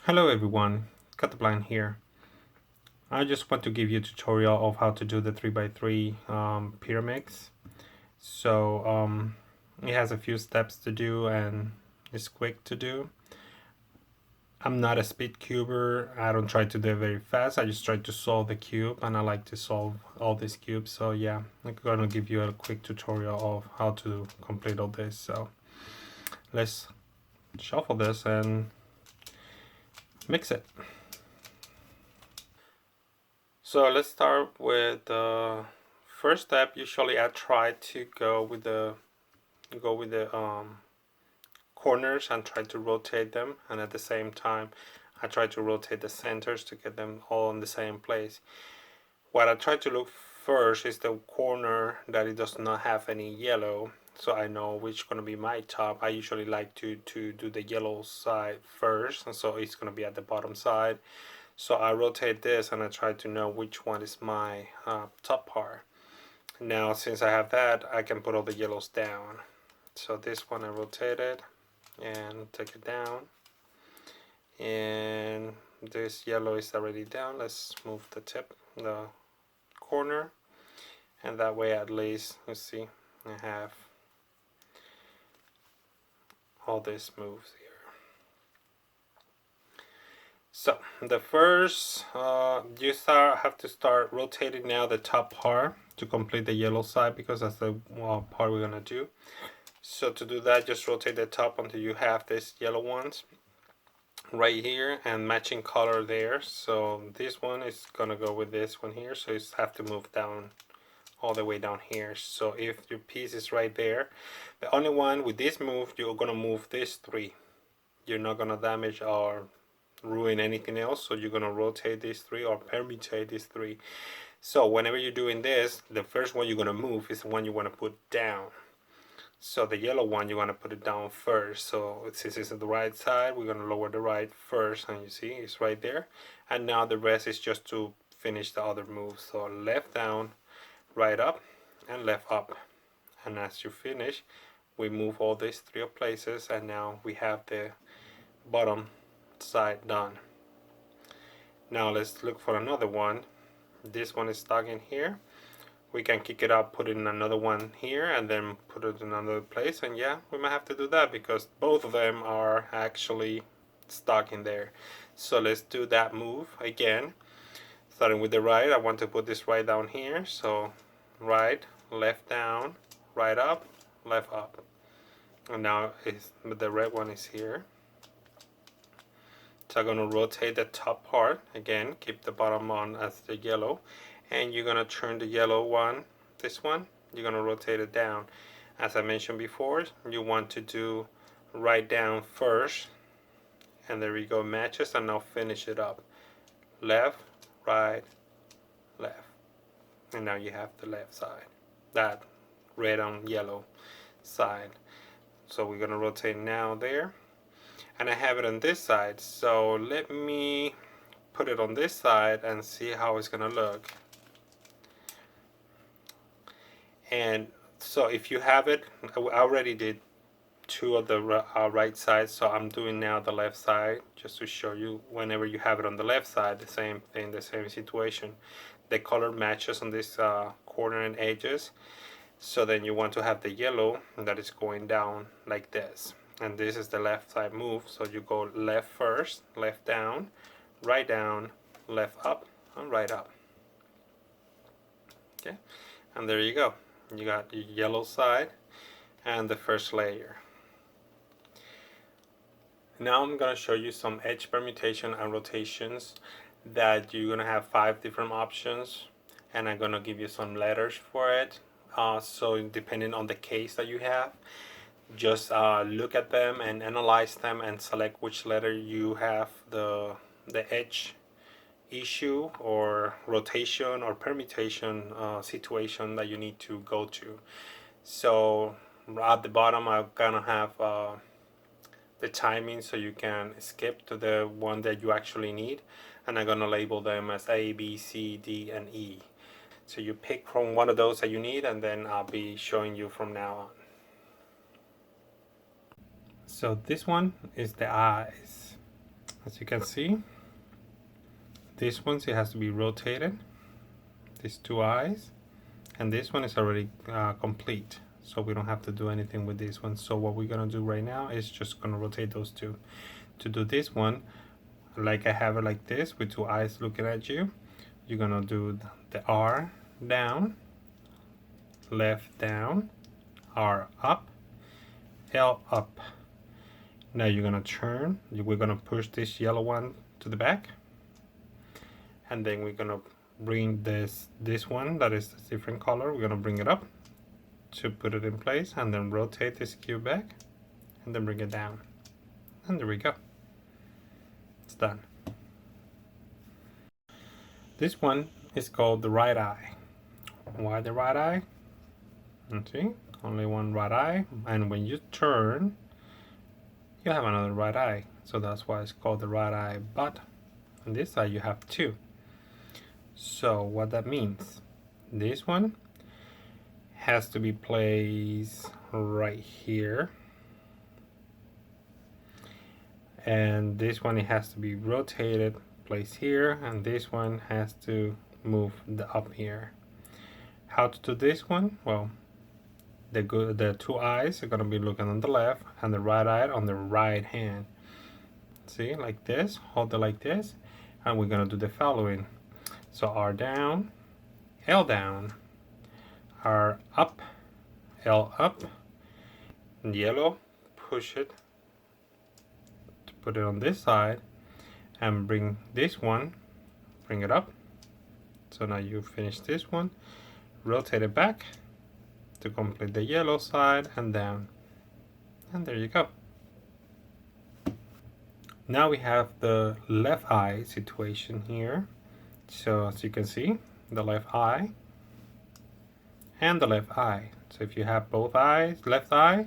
Hello everyone, Cataplan here. I just want to give you a tutorial of how to do the 3x3 Pyraminx. It has a few steps to do and it's quick to do. I'm not a speed cuber. I don't try to do it very fast. I just try to solve the cube and I like to solve all these cubes. So yeah, I'm gonna give you a quick tutorial of how to complete all this. So let's shuffle this and mix it. So let's start with the first step. Usually I try to go with the corners and try to rotate them, and at the same time I try to rotate the centers to get them all in the same place. What I try to look first is the corner that it does not have any yellow, so I know which gonna be my top. I usually like to do the yellow side first, and so it's gonna be at the bottom side. So I rotate this and I try to know which one is my top part. Now since I have that, I can put all the yellows down. So this one I rotate it and take it down. And this yellow is already down. Let's move the tip, the corner. And that way at least, you see, I have all this moves here. So the first, you have to start rotating now the top part to complete the yellow side because that's the part we're gonna do. So to do that, just rotate the top until you have these yellow ones right here and matching color there. So this one is gonna go with this one here, so you have to move down all the way down here. So if your piece is right there, the only one with this move, you're gonna move these three. You're not gonna damage or ruin anything else, so you're gonna rotate these three or permutate these three. So whenever you're doing this, the first one you're gonna move is the one you want to put down. So the yellow one, you want to put it down first. So since it's on the right side, we're gonna lower the right first, and you see it's right there. And now the rest is just to finish the other moves. So left down, right up, and left up. And as you finish, we move all these three places, and now we have the bottom side done. Now let's look for another one. This one is stuck in here. We can kick it up, put in another one here, and then put it in another place. And yeah, we might have to do that because both of them are actually stuck in there. So let's do that move again. Starting with the right, I want to put this right down here. So right, left down, right up, left up. And now the red one is here. So I'm going to rotate the top part again, keep the bottom on as the yellow, and you're going to turn the yellow one, this one, you're going to rotate it down. As I mentioned before, you want to do right down first, and there we go, matches, and now finish it up. Left, right, left. And now you have the left side, that red on yellow side. So we're going to rotate now there. And I have it on this side, so let me put it on this side and see how it's gonna look. And so if you have it, I already did two of the right sides, so I'm doing now the left side just to show you. Whenever you have it on the left side, the same thing, the same situation. The color matches on this corner and edges, so then you want to have the yellow that is going down like this. And this is the left side move, so you go left first, left down, left up, and right up. Okay, and there you go. You got your yellow side and the first layer. Now I'm going to show you some edge permutation and rotations that you're going to have 5 different options, and I'm going to give you some letters for it. So depending on the case that you have, just look at them and analyze them and select which letter you have the edge issue or rotation or permutation situation that you need to go to. So at the bottom I'm gonna have the timing, so you can skip to the one that you actually need, and I'm gonna label them as A, B, C, D, and E. So you pick from one of those that you need, and then I'll be showing you from now on. So this one is the eyes. As you can see, this one, it has to be rotated, these two eyes, and this one is already complete, so we don't have to do anything with this one. So what we're gonna do right now is just gonna rotate those two. To do this one, like I have it like this with two eyes looking at you, you're gonna do the R down, left down, R up, L up. Now you're gonna turn, we're gonna push this yellow one to the back, and then we're gonna bring this one that is a different color, we're gonna bring it up to put it in place, and then rotate this cube back and then bring it down, and there we go, it's done. This one is called the right eye. Why the right eye? See, only one right eye, and when you turn you have another right eye, so that's why it's called the right eye. But on this side you have two. So what that means, this one has to be placed right here, and this one, it has to be rotated, placed here, and this one has to move up here. How to do this one? Well, the two eyes are going to be looking on the left and the right eye on the right hand. See, like this, hold it like this, and we're going to do the following. So R down, L down, R up, L up, and yellow, push it to put it on this side, and bring this one, bring it up. So now you finish this one, rotate it back to complete the yellow side, and down, and there you go. Now we have the left eye situation here. So as you can see, the left eye and the left eye. So if you have both eyes, left eye,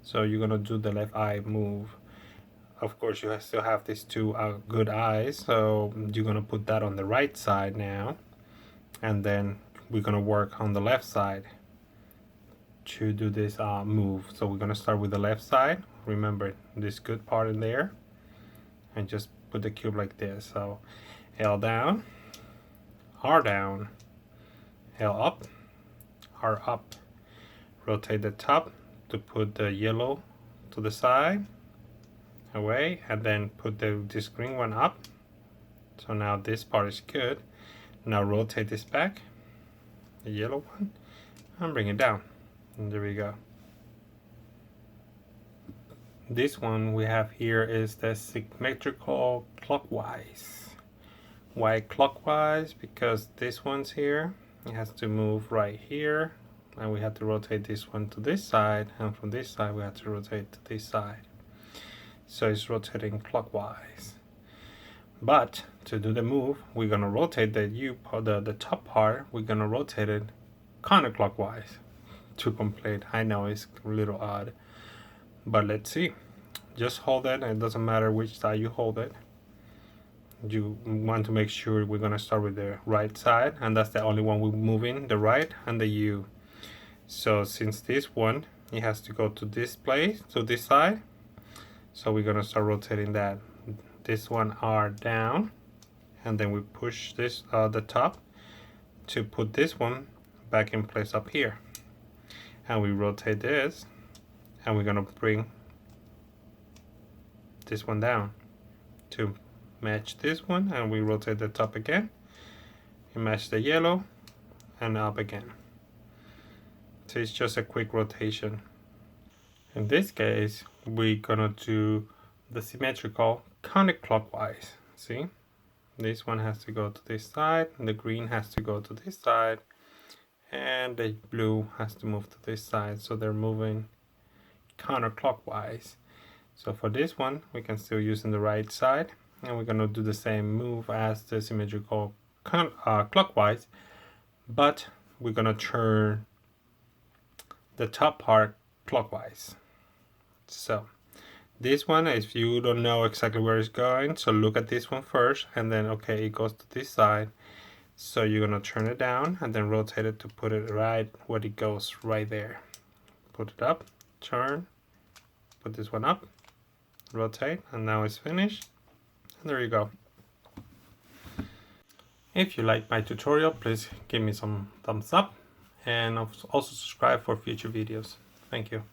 so you're gonna do the left eye move. Of course you still have these two good eyes, so you're gonna put that on the right side now, and then we're gonna work on the left side to do this move. So we're gonna start with the left side. Remember this good part in there, and just put the cube like this. So L down, R down, L up, R up. Rotate the top to put the yellow to the side, away, and then put this green one up. So now this part is good. Now rotate this back, the yellow one, and bring it down. And there we go. This one we have here is the symmetrical clockwise. Why clockwise? Because this one's here, it has to move right here, and we have to rotate this one to this side, and from this side we have to rotate to this side. So it's rotating clockwise. But to do the move, we're gonna rotate the top part, we're gonna rotate it counterclockwise to complete. I know it's a little odd, but let's see. Just hold it, and it doesn't matter which side you hold it. You want to make sure we're gonna start with the right side, and that's the only one we're moving, the right and the U. So since this one, it has to go to this place, to this side, so we're gonna start rotating that. This one R down, and then we push this the top to put this one back in place up here, and we rotate this, and we're gonna bring this one down to match this one, and we rotate the top again and match the yellow and up again. So it's just a quick rotation. In this case, we're gonna do the symmetrical counterclockwise. See, this one has to go to this side, and the green has to go to this side, and the blue has to move to this side, so they're moving counterclockwise. So for this one, we can still use in the right side, and we're gonna do the same move as the symmetrical clockwise, but we're gonna turn the top part clockwise. So this one, if you don't know exactly where it's going, so look at this one first, and then okay, it goes to this side, so you're gonna turn it down and then rotate it to put it right where it goes, right there. Put it up, turn, put this one up, rotate, and now it's finished, And there you go. If you like my tutorial, please give me some thumbs up and also subscribe for future videos. Thank you.